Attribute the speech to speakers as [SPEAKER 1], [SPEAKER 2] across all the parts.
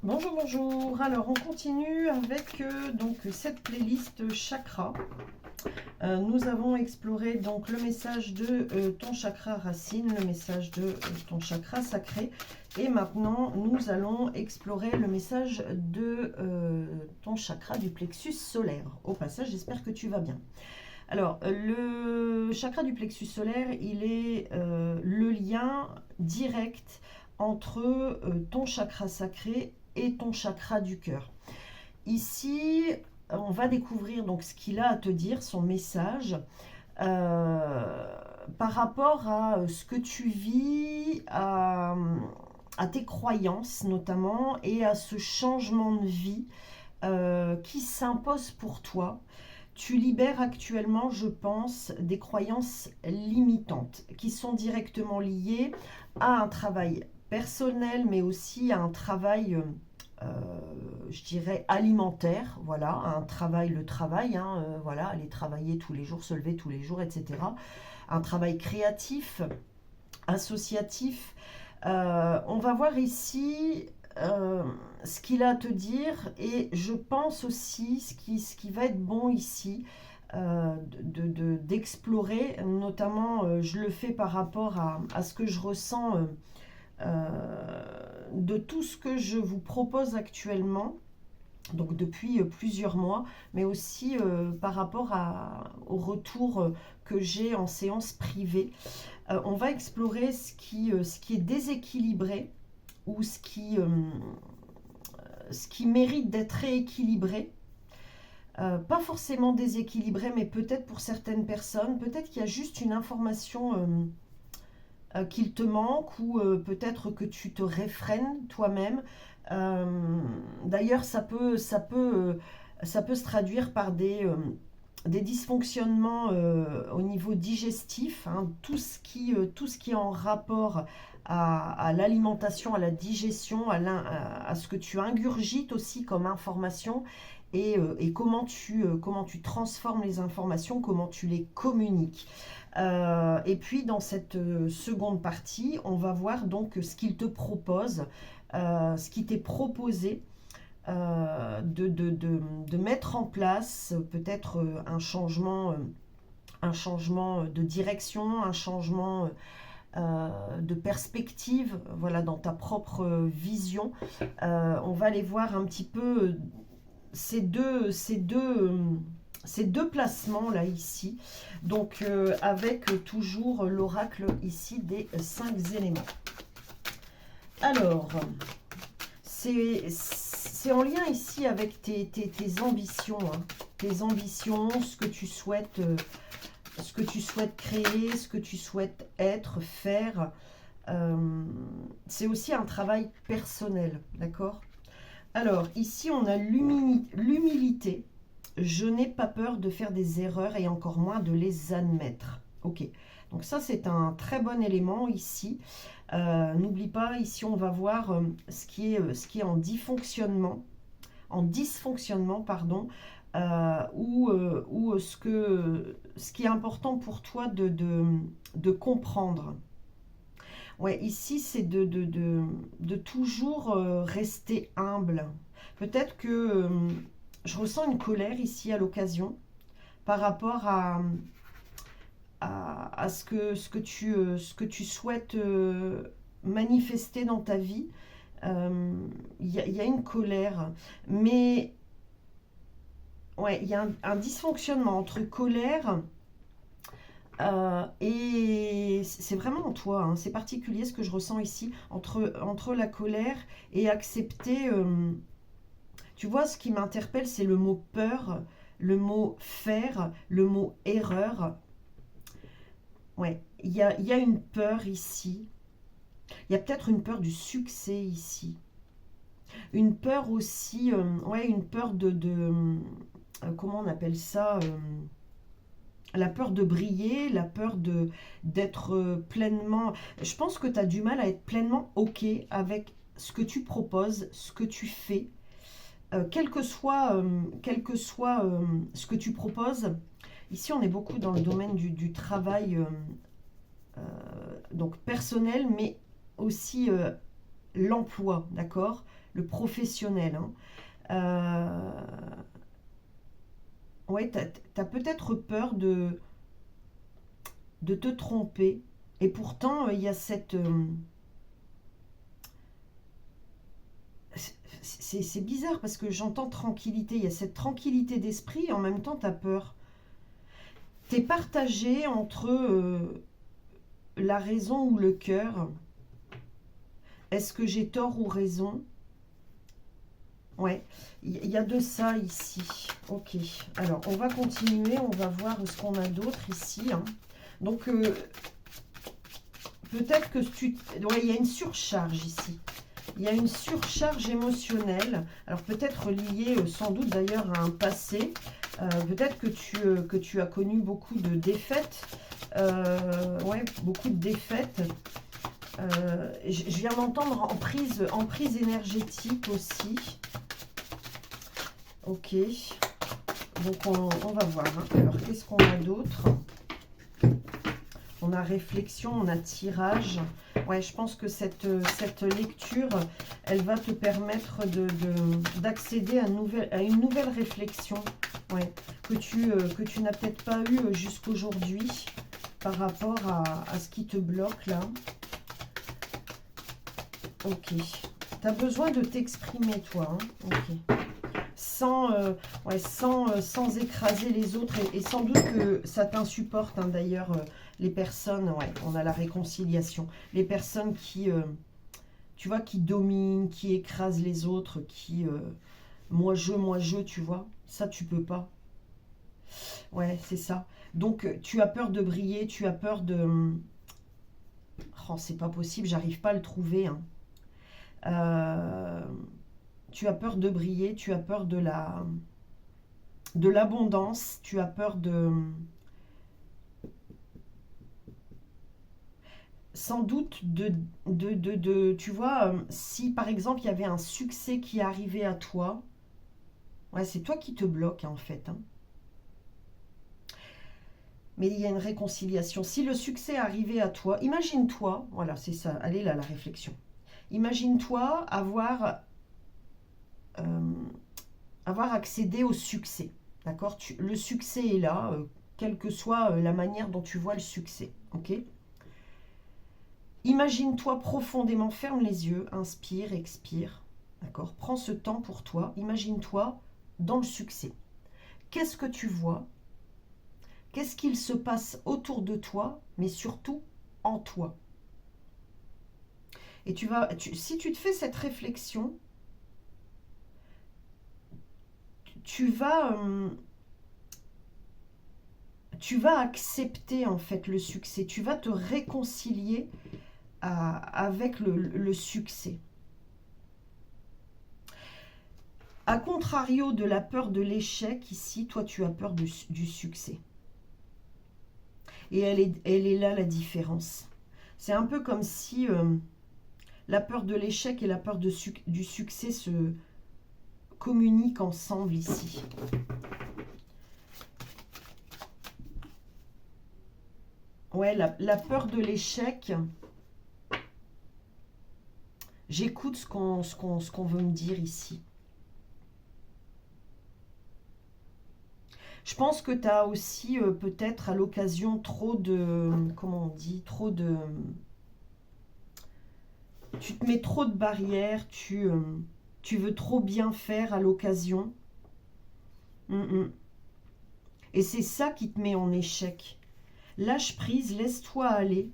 [SPEAKER 1] Bonjour, bonjour. Alors, on continue avec donc cette playlist chakra. Nous avons exploré donc le message de ton chakra racine, le message de ton chakra sacré. Et maintenant, nous allons explorer le message de ton chakra du plexus solaire. Au passage, j'espère que tu vas bien. Alors, le chakra du plexus solaire, il est le lien direct entre ton chakra sacré et ton chakra du cœur. Ici, on va découvrir donc ce qu'il a à te dire, son message, par rapport à ce que tu vis, à tes croyances notamment, et à ce changement de vie qui s'impose pour toi. Tu libères actuellement, je pense, des croyances limitantes qui sont directement liées à un travail personnel, mais aussi à un travail, je dirais, alimentaire. Voilà, un travail, le travail, voilà, aller travailler tous les jours, se lever tous les jours, etc. Un travail créatif, associatif. On va voir ici ce qu'il a à te dire, et je pense aussi ce qui va être bon ici d'explorer, notamment je le fais par rapport à ce que je ressens de tout ce que je vous propose actuellement, donc depuis plusieurs mois, mais aussi par rapport au retour que j'ai en séance privée. On va explorer ce qui est déséquilibré, ou ce qui mérite d'être rééquilibré. Pas forcément déséquilibré, mais peut-être pour certaines personnes, peut-être qu'il y a juste une information qu'il te manque, ou peut-être que tu te réfrènes toi-même. D'ailleurs, ça peut se traduire par des dysfonctionnements au niveau digestif, hein, tout ce qui est en rapport à l'alimentation, à la digestion, à ce que tu ingurgites aussi comme information, et comment tu transformes les informations, comment tu les communiques. Et puis dans cette seconde partie, on va voir donc ce qu'il te propose, ce qui t'est proposé, de mettre en place peut-être un changement de direction, un changement de perspective, voilà, dans ta propre vision. On va aller voir un petit peu ces deux placements là ici, donc avec toujours l'oracle ici des 5 éléments. Alors, c'est en lien ici avec tes ambitions, hein, tes ambitions, ce que tu souhaites créer, ce que tu souhaites être, faire. C'est aussi un travail personnel, d'accord? Alors, ici, on a l'humilité. Je n'ai pas peur de faire des erreurs, et encore moins de les admettre. Ok, donc ça, c'est un très bon élément ici. N'oublie pas, ici, on va voir ce qui est en dysfonctionnement, pardon, ou ce qui est important pour toi de comprendre. Ouais, ici, c'est de toujours rester humble. Peut-être que je ressens une colère ici à l'occasion par rapport à ce que tu souhaites manifester dans ta vie. Il y a une colère, mais ouais, il y a un dysfonctionnement entre colère et c'est vraiment en toi, hein, c'est particulier ce que je ressens ici, entre la colère et accepter. Tu vois, ce qui m'interpelle, c'est le mot peur, le mot faire, le mot erreur. Ouais, il y a une peur ici. Il y a peut-être une peur du succès ici. Une peur aussi, ouais, une peur comment on appelle ça, la peur de briller, la peur d'être pleinement. Je pense que tu as du mal à être pleinement OK avec ce que tu proposes, ce que tu fais, quel que soit ce que tu proposes. Ici, on est beaucoup dans le domaine du travail, donc personnel, mais aussi l'emploi, d'accord? le professionnel. Hein. Ouais, tu as peut-être peur de te tromper. Et pourtant, il y a cette... c'est bizarre parce que j'entends tranquillité. Il y a cette tranquillité d'esprit et en même temps, tu as peur. Tu es partagé entre la raison ou le cœur. Est-ce que j'ai tort ou raison? Ouais, il y a de ça ici. Ok, alors on va continuer, on va voir ce qu'on a d'autre ici. Hein. Donc, peut-être que tu... Ouais, il y a une surcharge ici. Il y a une surcharge émotionnelle. Alors, peut-être liée sans doute d'ailleurs à un passé. Peut-être que tu as connu beaucoup de défaites. Ouais, beaucoup de défaites. Je viens d'entendre en prise énergétique aussi. Ok. Donc, on va voir. Hein. Alors, qu'est-ce qu'on a d'autre? On a réflexion, on a tirage. Ouais, je pense que cette lecture, elle va te permettre d'accéder à une nouvelle réflexion. Ouais, que tu n'as peut-être pas eu jusqu'aujourd'hui par rapport à ce qui te bloque là. Ok. Tu as besoin de t'exprimer, toi. Hein. Ok. Sans écraser les autres. Et sans doute que ça t'insupporte, hein, d'ailleurs, les personnes, ouais, on a la réconciliation. Les personnes qui, tu vois, qui dominent, qui écrasent les autres, qui, moi je, tu vois. Ça, tu peux pas. Ouais, c'est ça. Donc, tu as peur de briller, tu as peur de... Oh, c'est pas possible, j'arrive pas à le trouver. Hein. Tu as peur de briller, tu as peur de l'abondance, tu as peur de... Sans doute tu vois, si par exemple il y avait un succès qui arrivait à toi, ouais, c'est toi qui te bloques en fait. Hein. Mais il y a une réconciliation. Si le succès arrivait à toi, imagine-toi, voilà, c'est ça, allez là la réflexion. Imagine-toi avoir accédé au succès. D'accord? Le succès est là, quelle que soit la manière dont tu vois le succès. Ok? Imagine-toi profondément, ferme les yeux, inspire, expire. D'accord? Prends ce temps pour toi. Imagine-toi dans le succès. Qu'est-ce que tu vois? Qu'est-ce qu'il se passe autour de toi, mais surtout en toi? Et si tu te fais cette réflexion, tu vas accepter en fait le succès. Tu vas te réconcilier avec le succès. A contrario de la peur de l'échec, ici, toi, tu as peur du succès. Et elle est là, la différence. C'est un peu comme si la peur de l'échec et la peur du succès se communiquent ensemble ici. Ouais, la peur de l'échec... J'écoute ce qu'on veut me dire ici. Je pense que tu as aussi peut-être à l'occasion trop de... Comment on dit? Trop de... Tu te mets trop de barrières, tu veux trop bien faire à l'occasion. Et c'est ça qui te met en échec. Lâche prise, laisse-toi aller.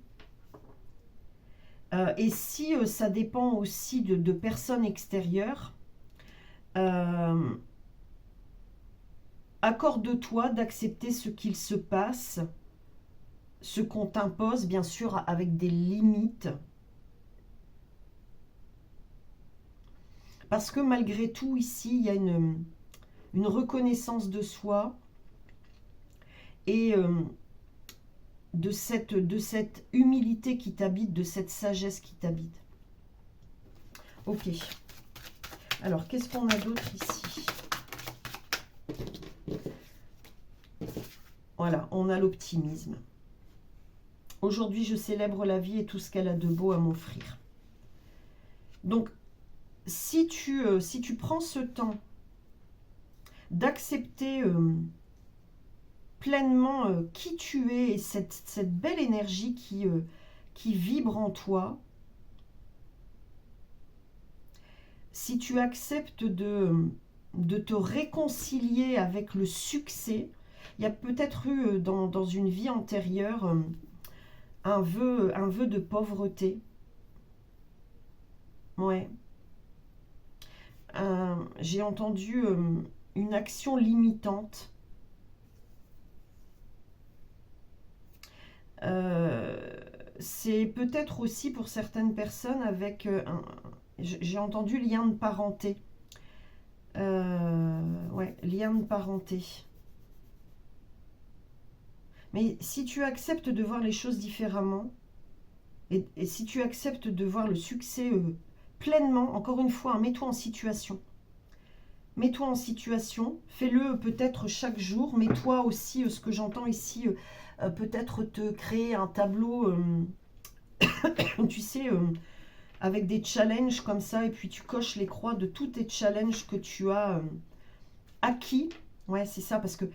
[SPEAKER 1] Et si ça dépend aussi de personnes extérieures, accorde-toi d'accepter ce qu'il se passe, ce qu'on t'impose, bien sûr, avec des limites. Parce que malgré tout, ici, il y a une reconnaissance de soi et de cette humilité qui t'habite, de cette sagesse qui t'habite. Ok. Alors, qu'est-ce qu'on a d'autre ici? Voilà, on a l'optimisme. Aujourd'hui, je célèbre la vie et tout ce qu'elle a de beau à m'offrir. Donc, si si tu prends ce temps d'accepter pleinement qui tu es et cette belle énergie qui vibre en toi, si tu acceptes de te réconcilier avec le succès, il y a peut-être eu dans une vie antérieure un vœu de pauvreté. Ouais. J'ai entendu une action limitante. C'est peut-être aussi pour certaines personnes avec j'ai entendu lien de parenté. Ouais, lien de parenté. Mais si tu acceptes de voir les choses différemment, et si tu acceptes de voir le succès pleinement, encore une fois, hein, mets-toi en situation. Mets-toi en situation, fais-le peut-être chaque jour, mets-toi aussi, ce que j'entends ici, peut-être te créer un tableau, tu sais, avec des challenges comme ça, et puis tu coches les croix de tous tes challenges que tu as acquis. Ouais, c'est ça, parce que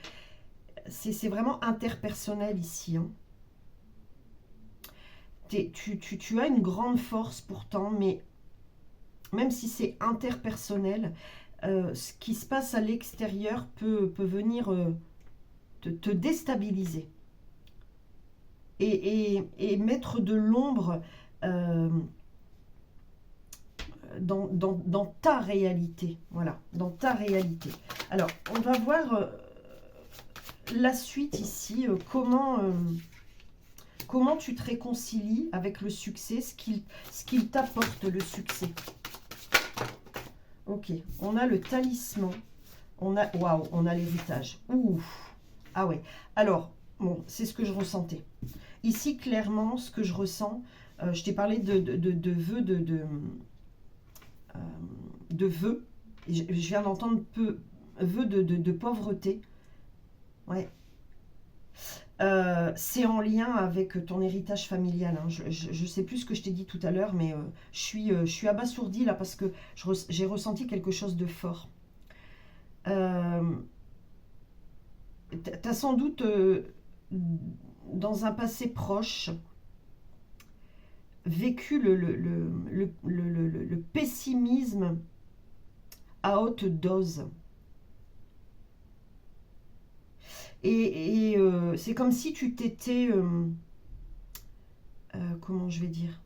[SPEAKER 1] c'est vraiment interpersonnel ici. Hein. Tu as une grande force pourtant, mais même si c'est interpersonnel, ce qui se passe à l'extérieur peut venir te déstabiliser et mettre de l'ombre dans ta réalité. Voilà, dans ta réalité. Alors, on va voir la suite ici, comment tu te réconcilies avec le succès, ce qu'il t'apporte le succès. Ok, on a le talisman, waouh, on a l'héritage. Ouh, ah ouais. Alors, bon, c'est ce que je ressentais. Ici, clairement, ce que je ressens, je t'ai parlé de vœux, de vœux. Je viens d'entendre vœux de pauvreté. Ouais. C'est en lien avec ton héritage familial. Hein. Je ne sais plus ce que je t'ai dit tout à l'heure, mais je suis abasourdie là parce que j'ai ressenti quelque chose de fort. Tu as sans doute, dans un passé proche, vécu le pessimisme à haute dose. Et c'est comme si tu t'étais... comment je vais dire,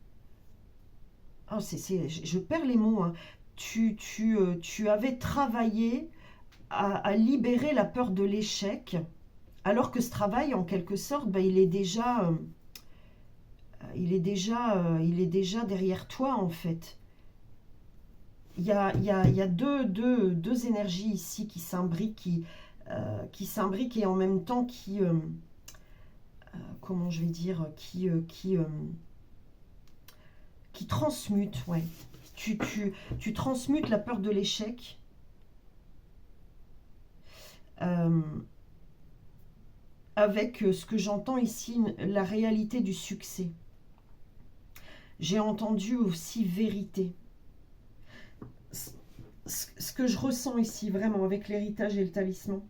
[SPEAKER 1] oh, je perds les mots. Hein. Tu avais travaillé à libérer la peur de l'échec, alors que ce travail, en quelque sorte, ben, il est déjà derrière toi, en fait. Il y a deux énergies ici qui s'imbriquent, qui s'imbriquent et en même temps comment je vais dire, qui transmutent, ouais. Tu transmutes la peur de l'échec avec ce que j'entends ici, la réalité du succès. J'ai entendu aussi vérité. Ce que je ressens ici, vraiment, avec l'héritage et le talisman,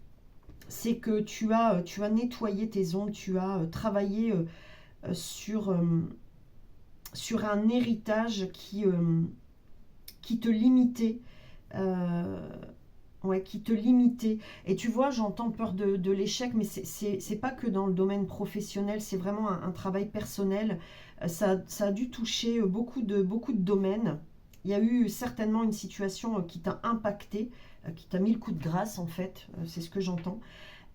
[SPEAKER 1] c'est que tu as nettoyé tes ombres, tu as travaillé sur un héritage qui te limitait. Ouais, qui te limitait. Et tu vois, j'entends peur de l'échec, mais c'est pas que dans le domaine professionnel, c'est vraiment un travail personnel. Ça a dû toucher beaucoup de domaines. Il y a eu certainement une situation qui t'a impacté, qui t'a mis le coup de grâce en fait, c'est ce que j'entends.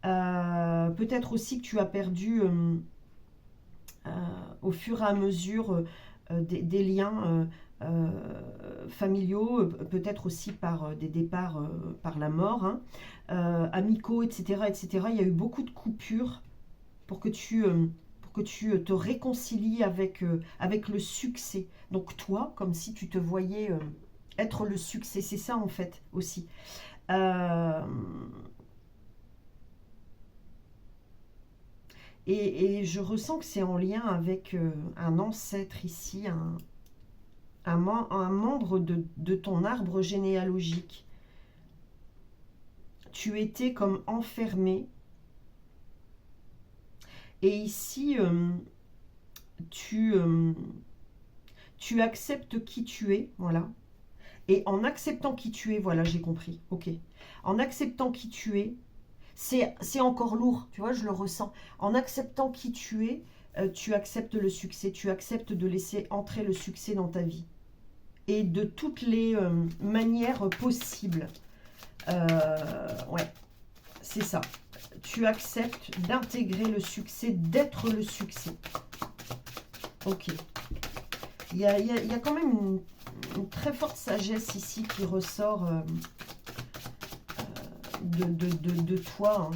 [SPEAKER 1] Peut-être aussi que tu as perdu au fur et à mesure des liens familiaux, peut-être aussi par des départs par la mort, hein, amicaux, etc., etc. Il y a eu beaucoup de coupures pour que tu te réconcilies avec le succès. Donc toi, comme si tu te voyais être le succès, c'est ça en fait aussi. Et je ressens que c'est en lien avec un ancêtre ici, un membre de ton arbre généalogique. Tu étais comme enfermé. Et ici, tu acceptes qui tu es, voilà. Et en acceptant qui tu es, voilà, j'ai compris, ok. En acceptant qui tu es, c'est encore lourd, tu vois, je le ressens. En acceptant qui tu es, tu acceptes le succès, tu acceptes de laisser entrer le succès dans ta vie. Et de toutes les manières possibles. Ouais, c'est ça. Tu acceptes d'intégrer le succès, d'être le succès. Ok. Il y a quand même une très forte sagesse ici qui ressort de toi.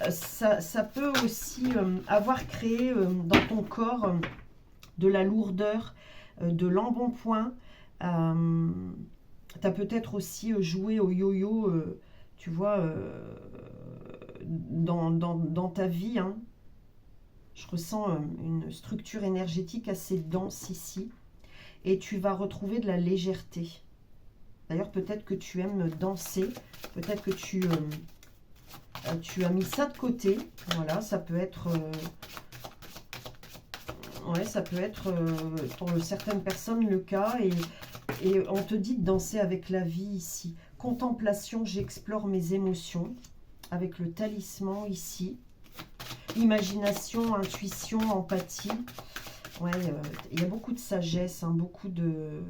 [SPEAKER 1] Hein. Ça peut aussi avoir créé dans ton corps de la lourdeur, de l'embonpoint. Tu as peut-être aussi joué au yo-yo, tu vois, dans ta vie. Hein. Je ressens une structure énergétique assez dense ici. Et tu vas retrouver de la légèreté. D'ailleurs, peut-être que tu aimes danser. Peut-être que tu as mis ça de côté. Voilà, ça peut être... ouais, ça peut être pour certaines personnes le cas. Et on te dit de danser avec la vie ici. Contemplation, j'explore mes émotions. Avec le talisman ici. Imagination, intuition, empathie. Ouais, il y a beaucoup de sagesse, hein, beaucoup de...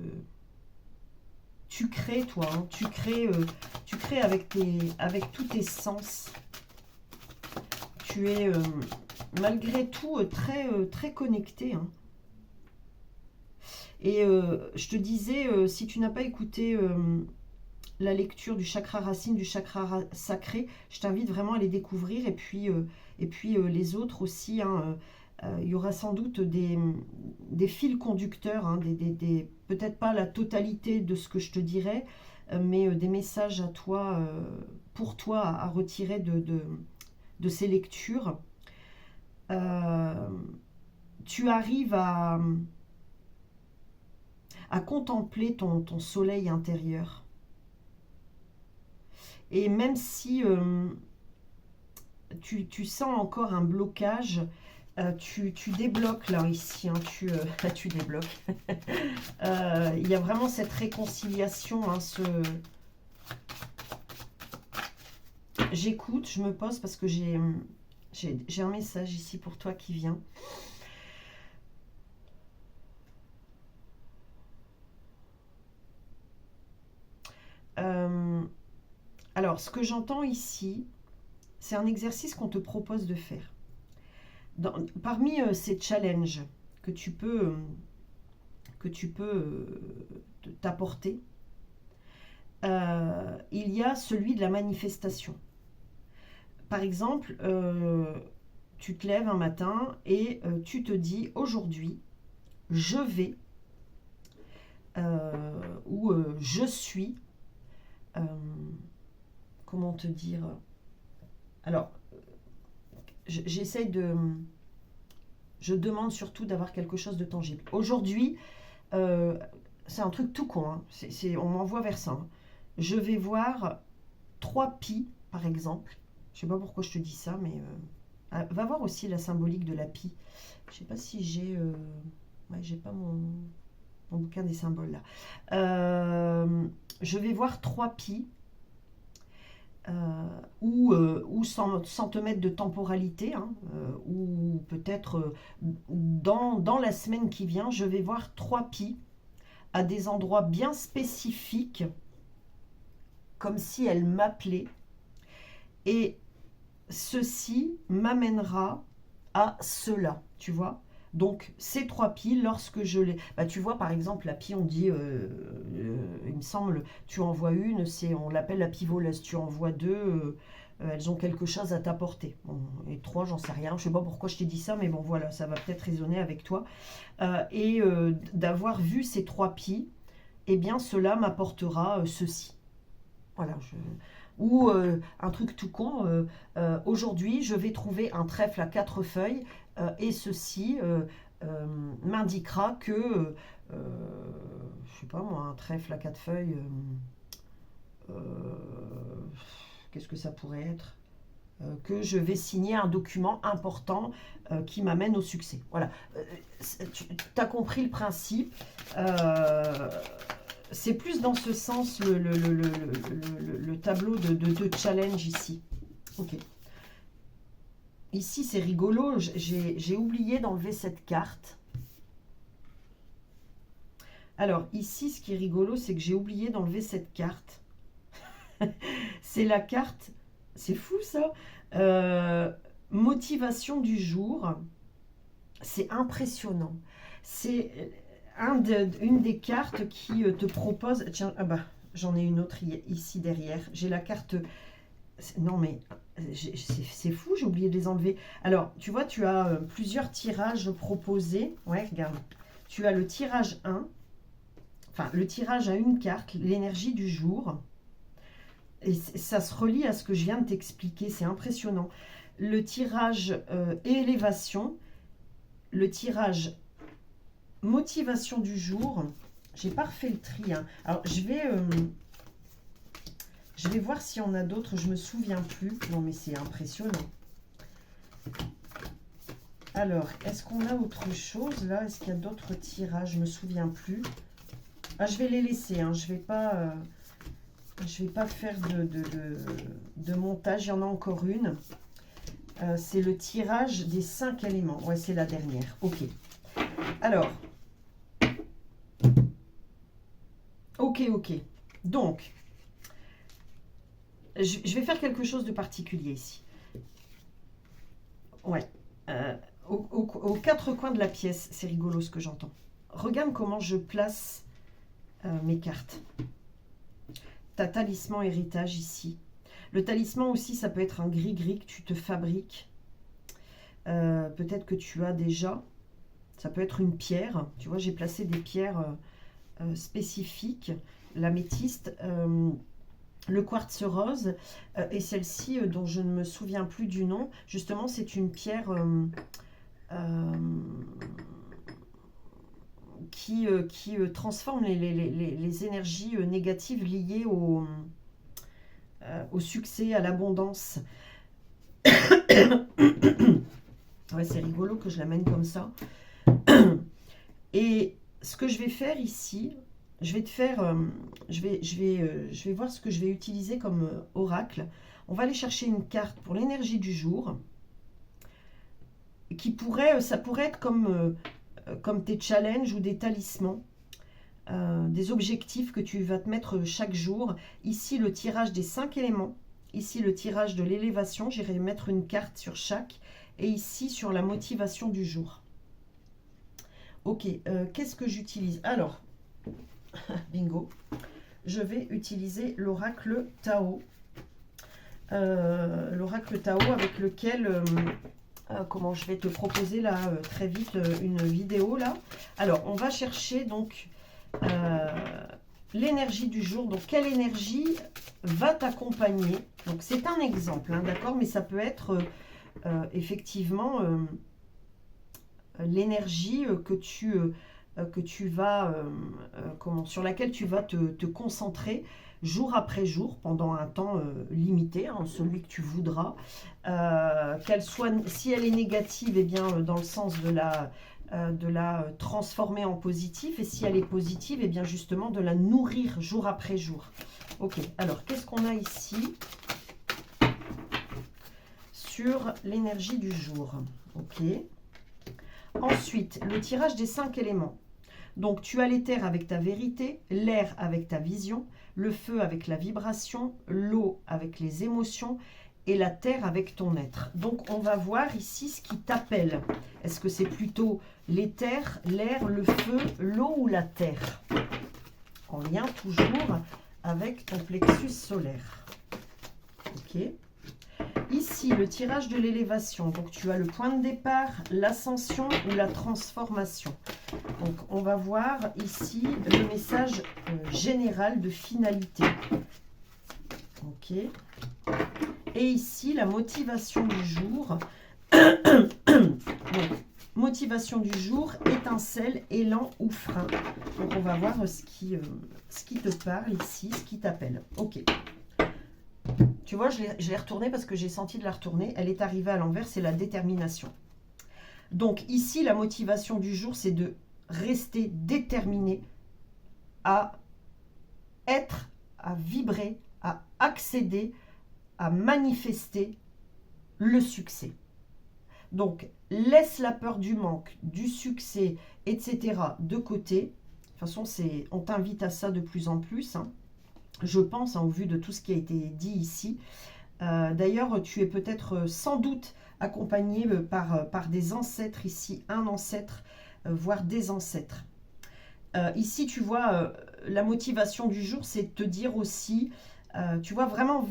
[SPEAKER 1] Tu crées, toi, hein, tu crées avec tous tes sens. Tu es, malgré tout, très connecté. Hein. Et je te disais, si tu n'as pas écouté la lecture du chakra racine, du chakra sacré, je t'invite vraiment à les découvrir. Et puis les autres aussi, hein, il y aura sans doute des fils conducteurs, hein, peut-être pas la totalité de ce que je te dirai, mais des messages à toi, pour toi, à retirer de ces lectures. Tu arrives à contempler ton soleil intérieur. Et même si tu sens encore un blocage, tu débloques là, ici, hein, tu débloques. Il y a vraiment cette réconciliation, hein, J'écoute, je me pose parce que j'ai un message ici pour toi qui vient. Alors, ce que j'entends ici, c'est un exercice qu'on te propose de faire. Parmi ces challenges que tu peux t'apporter, il y a celui de la manifestation. Par exemple, tu te lèves un matin et tu te dis aujourd'hui, je vais ou je suis, comment te dire, alors j'essaye je demande surtout d'avoir quelque chose de tangible. Aujourd'hui, c'est un truc tout con, hein. On m'envoie vers ça. Hein. Je vais voir 3 pi, par exemple. Je sais pas pourquoi je te dis ça, mais va voir aussi la symbolique de la pi. Je sais pas si j'ai... ouais, j'ai pas mon bouquin des symboles là. Je vais voir 3 pi. Ou sans te mettre de temporalité, hein, ou peut-être dans la semaine qui vient, je vais voir 3 pi à des endroits bien spécifiques, comme si elle m'appelait, et ceci m'amènera à cela, tu vois. Donc ces 3 pi, lorsque je les... Bah, tu vois, par exemple, la pi, on dit, il me semble, tu envoies une, on l'appelle la pi voleuse, tu envoies 2, elles ont quelque chose à t'apporter. Bon, et 3, j'en sais rien, je sais pas pourquoi je t'ai dit ça, mais bon, voilà, ça va peut-être résonner avec toi. Et d'avoir vu ces 3 pi, eh bien, cela m'apportera ceci. Voilà, ou un truc tout con, aujourd'hui je vais trouver un trèfle à 4 feuilles et ceci m'indiquera que, je sais pas moi, un trèfle à 4 feuilles, qu'est-ce que ça pourrait être? Que je vais signer un document important qui m'amène au succès. Voilà. Tu as compris le principe. C'est plus dans ce sens le tableau de challenge ici. Ok. Ici, c'est rigolo. J'ai oublié d'enlever cette carte. Alors, ici, ce qui est rigolo, c'est que j'ai oublié d'enlever cette carte. C'est la carte... C'est fou, ça. Motivation du jour. C'est impressionnant. C'est une des cartes qui te propose... Tiens, ah bah, j'en ai une autre ici derrière. J'ai la carte... Non, mais c'est fou, j'ai oublié de les enlever. Alors, tu vois, tu as plusieurs tirages proposés. Ouais, regarde. Tu as le tirage 1. Enfin, le tirage à une carte, l'énergie du jour. Et ça se relie à ce que je viens de t'expliquer, c'est impressionnant. Le tirage élévation, le tirage motivation du jour. J'ai pas refait le tri. Hein. Alors, je vais voir s'il y en a d'autres, je me souviens plus. Non, mais c'est impressionnant. Alors, est-ce qu'on a autre chose là? Est-ce qu'il y a d'autres tirages? Je me souviens plus. Ah, je vais les laisser, hein. Je vais pas faire de montage. Il y en a encore une. C'est le tirage des 5 éléments. Ouais, c'est la dernière. Ok. Alors. Ok. Donc, je vais faire quelque chose de particulier ici. Ouais. Aux quatre coins de la pièce, c'est rigolo ce que j'entends. Regarde comment je place mes cartes. Ta talisman héritage ici. Le talisman aussi, ça peut être un gris-gris que tu te fabriques. Peut-être que tu as déjà. Ça peut être une pierre. Tu vois, j'ai placé des pierres spécifiques. L'améthyste, le quartz rose et celle-ci dont je ne me souviens plus du nom. Justement, c'est une pierre qui transforme les énergies négatives liées au succès, à l'abondance. Ouais, c'est rigolo que je l'amène comme ça. Et ce que je vais faire ici, je vais voir ce que je vais utiliser comme oracle. On va aller chercher une carte pour l'énergie du jour, ça pourrait être comme tes challenges ou des talismans, des objectifs que tu vas te mettre chaque jour. Ici, le tirage des 5 éléments. Ici, le tirage de l'élévation. J'irai mettre une carte sur chaque. Et ici, sur la motivation du jour. Ok, qu'est-ce que j'utilise? Alors, bingo. Je vais utiliser l'oracle Tao. L'oracle Tao avec lequel... comment je vais te proposer là très vite une vidéo là. Alors, on va chercher donc l'énergie du jour. Donc, quelle énergie va t'accompagner? Donc, c'est un exemple, hein, d'accord? Mais ça peut être effectivement l'énergie que tu vas, sur laquelle tu vas te concentrer jour après jour, pendant un temps limité, hein, celui que tu voudras. Qu'elle soit, si elle est négative, eh bien, dans le sens de la transformer en positif, et si elle est positive, eh bien, justement, de la nourrir jour après jour. Ok, alors, qu'est-ce qu'on a ici sur l'énergie du jour? Ok. Ensuite, le tirage des 5 éléments. Donc, tu as l'éther avec ta vérité, l'air avec ta vision, le feu avec la vibration, l'eau avec les émotions et la terre avec ton être. Donc, on va voir ici ce qui t'appelle. Est-ce que c'est plutôt l'éther, l'air, le feu, l'eau ou la terre? En lien toujours avec ton plexus solaire. Ok. Ici, le tirage de l'élévation. Donc, tu as le point de départ, l'ascension ou la transformation. Donc, on va voir ici le message général de finalité. Ok. Et ici, la motivation du jour. Donc, Motivation du jour, étincelle, élan ou frein. Donc on va voir ce qui te parle ici, ce qui t'appelle. Ok. Tu vois, je l'ai retournée parce que j'ai senti de la retourner. Elle est arrivée à l'envers, c'est la détermination. Donc ici, la motivation du jour, c'est de rester déterminé à être, à vibrer, à accéder, à manifester le succès. Donc, laisse la peur du manque, du succès, etc. de côté. De toute façon, on t'invite à ça de plus en plus, hein. Je pense, hein, au vu de tout ce qui a été dit ici. D'ailleurs, tu es peut-être sans doute accompagné par des ancêtres ici, un ancêtre, voire des ancêtres. Ici, tu vois, la motivation du jour, c'est de te dire aussi, tu vois, vraiment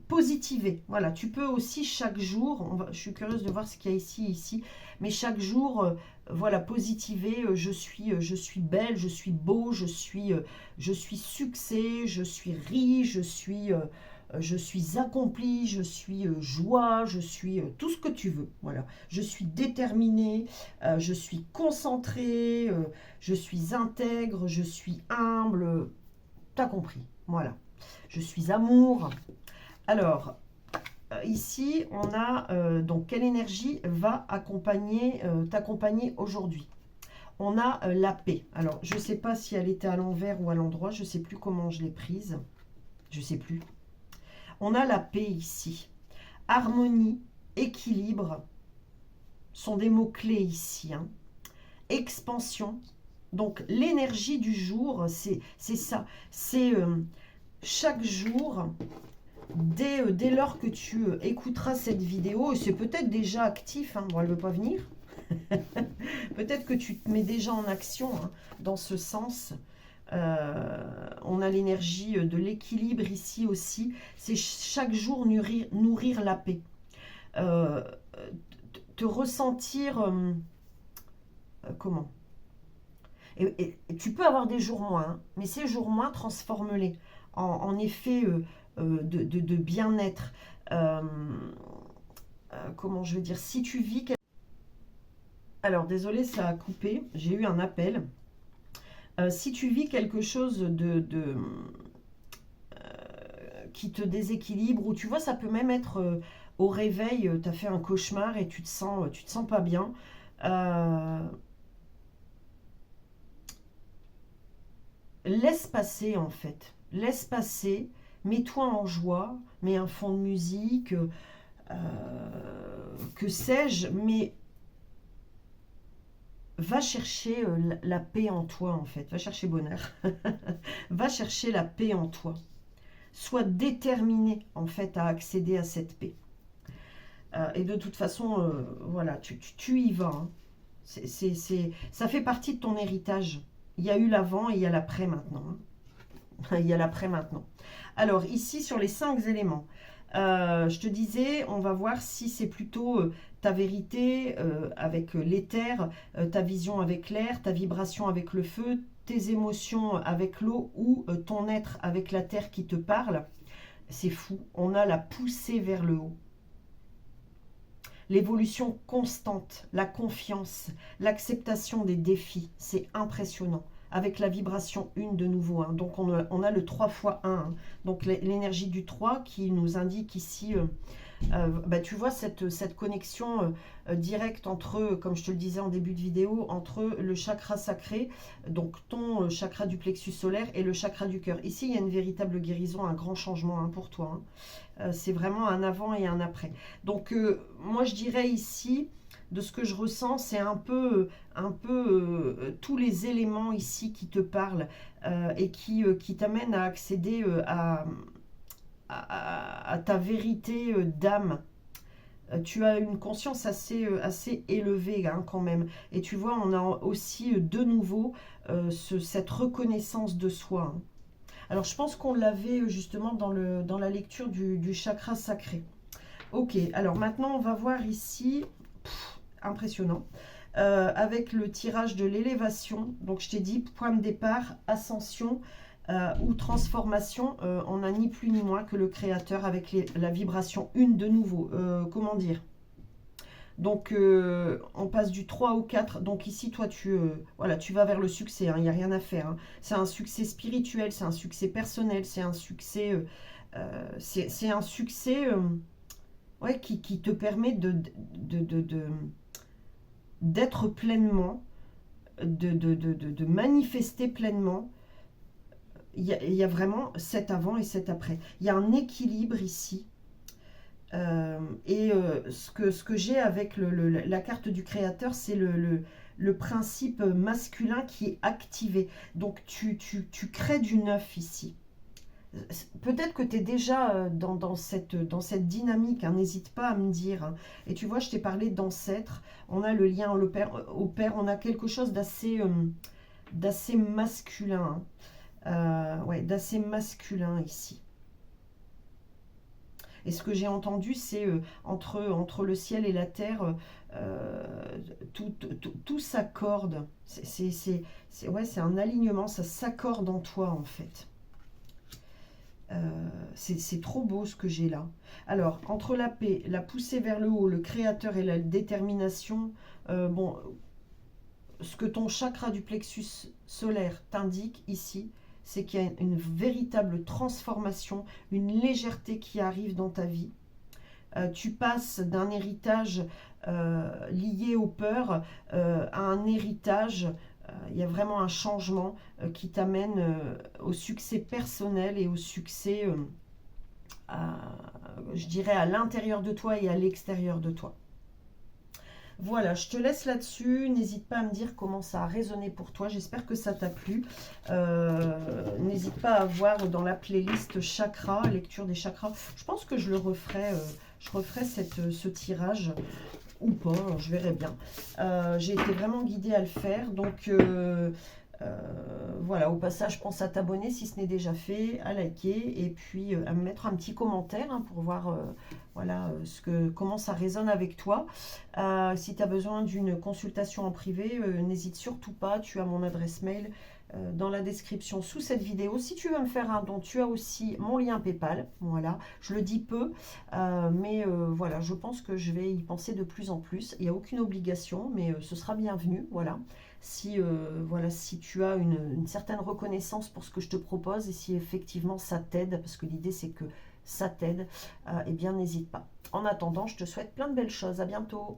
[SPEAKER 1] positiver. Voilà, tu peux aussi chaque jour, je suis curieuse de voir ce qu'il y a ici, mais chaque jour, voilà, positiver, je suis belle, je suis beau, je suis succès, je suis riche, je suis accompli, je suis joie, je suis tout ce que tu veux. Voilà, je suis déterminée, je suis concentrée, je suis intègre, je suis humble. T'as compris, voilà. Je suis amour. Alors, ici, on a donc quelle énergie va t'accompagner aujourd'hui. On a la paix. Alors, je ne sais pas si elle était à l'envers ou à l'endroit. Je ne sais plus comment je l'ai prise. Je ne sais plus. On a la paix ici. Harmonie, équilibre sont des mots-clés ici, hein. Expansion. Donc, l'énergie du jour, c'est ça. C'est chaque jour... Dès lors que tu écouteras cette vidéo, et c'est peut-être déjà actif, hein, bon, elle ne veut pas venir, peut-être que tu te mets déjà en action, hein, dans ce sens. On a l'énergie de l'équilibre ici aussi, c'est chaque jour nourrir la paix. Te ressentir, comment et tu peux avoir des jours moins, hein, mais ces jours moins, transforme-les en effet de bien-être. Comment je veux dire, si tu vis... Alors, désolé, ça a coupé, j'ai eu un appel. Si tu vis quelque chose qui te déséquilibre, ou tu vois, ça peut même être au réveil, tu as fait un cauchemar et tu te sens pas bien. Laisse passer, en fait. Laisse passer, mets-toi en joie, mets un fond de musique, que sais-je, mais va chercher la paix en toi, en fait. Va chercher bonheur. Va chercher la paix en toi. Sois déterminé, en fait, à accéder à cette paix. Et de toute façon, voilà, tu y vas, hein. Ça fait partie de ton héritage. Il y a eu l'avant et il y a l'après maintenant, hein. Il y a l'après maintenant. Alors, ici, sur les 5 éléments, je te disais, on va voir si c'est plutôt ta vérité avec l'éther, ta vision avec l'air, ta vibration avec le feu, tes émotions avec l'eau ou ton être avec la terre qui te parle. C'est fou, on a la poussée vers le haut. L'évolution constante, la confiance, l'acceptation des défis, c'est impressionnant. Avec la vibration 1 de nouveau, hein. Donc on a le 3 x 1, hein. Donc l'énergie du 3 qui nous indique ici, tu vois cette connexion directe entre, comme je te le disais en début de vidéo, entre le chakra sacré, donc ton chakra du plexus solaire et le chakra du cœur. Ici, il y a une véritable guérison, un grand changement, hein, pour toi, hein. C'est vraiment un avant et un après. Donc moi je dirais ici, de ce que je ressens, c'est un peu tous les éléments ici qui te parlent et qui t'amènent à accéder à ta vérité d'âme. Tu as une conscience assez élevée, hein, quand même. Et tu vois, on a aussi de nouveau cette reconnaissance de soi, hein. Alors, je pense qu'on l'avait justement dans la lecture du chakra sacré. Ok, alors maintenant, on va voir ici, impressionnant, avec le tirage de l'élévation. Donc, je t'ai dit, point de départ, ascension ou transformation. On n'a ni plus ni moins que le créateur avec la vibration 1 de nouveau. Comment dire ? Donc, on passe du 3 au 4. Donc ici, toi, voilà, tu vas vers le succès. Il n'y a rien à faire, hein. C'est un succès spirituel, c'est un succès personnel, c'est un succès... c'est un succès ouais, qui te permet d'être pleinement, de manifester pleinement. Il y a vraiment cet avant et cet après. Il y a un équilibre ici. Ce que j'ai avec la carte du créateur, c'est le principe masculin qui est activé. Donc tu crées du neuf ici. Peut-être que tu es déjà dans cette dynamique, hein, n'hésite pas à me dire, hein. Et tu vois, je t'ai parlé d'ancêtre, on a le lien au père, on a quelque chose d'assez masculin, hein. Ouais, d'assez masculin ici. Et ce que j'ai entendu, c'est entre le ciel et la terre, tout s'accorde. Ouais, c'est un alignement, ça s'accorde en toi en fait. C'est trop beau ce que j'ai là. Alors, entre la paix, la poussée vers le haut, le créateur et la détermination, bon, ce que ton chakra du plexus solaire t'indique ici, c'est qu'il y a une véritable transformation, une légèreté qui arrive dans ta vie. Tu passes d'un héritage lié aux peurs à un héritage, il y a vraiment un changement qui t'amène au succès personnel et au succès, je dirais, à l'intérieur de toi et à l'extérieur de toi. Voilà, je te laisse là-dessus. N'hésite pas à me dire comment ça a résonné pour toi. J'espère que ça t'a plu. N'hésite pas à voir dans la playlist chakra, lecture des chakras. Je pense que je le referai, je referai ce tirage ou pas, je verrai bien. J'ai été vraiment guidée à le faire. Donc voilà, au passage, pense à t'abonner si ce n'est déjà fait, à liker et puis à me mettre un petit commentaire, hein, pour voir voilà, comment ça résonne avec toi. Si tu as besoin d'une consultation en privé, n'hésite surtout pas, tu as mon adresse mail dans la description sous cette vidéo. Si tu veux me faire un don, tu as aussi mon lien PayPal. Voilà, je le dis peu, mais voilà, je pense que je vais y penser de plus en plus. Il n'y a aucune obligation, mais ce sera bienvenu. Voilà. Si, voilà, si tu as une certaine reconnaissance pour ce que je te propose et si effectivement ça t'aide, parce que l'idée c'est que ça t'aide, eh bien n'hésite pas. En attendant, je te souhaite plein de belles choses. À bientôt.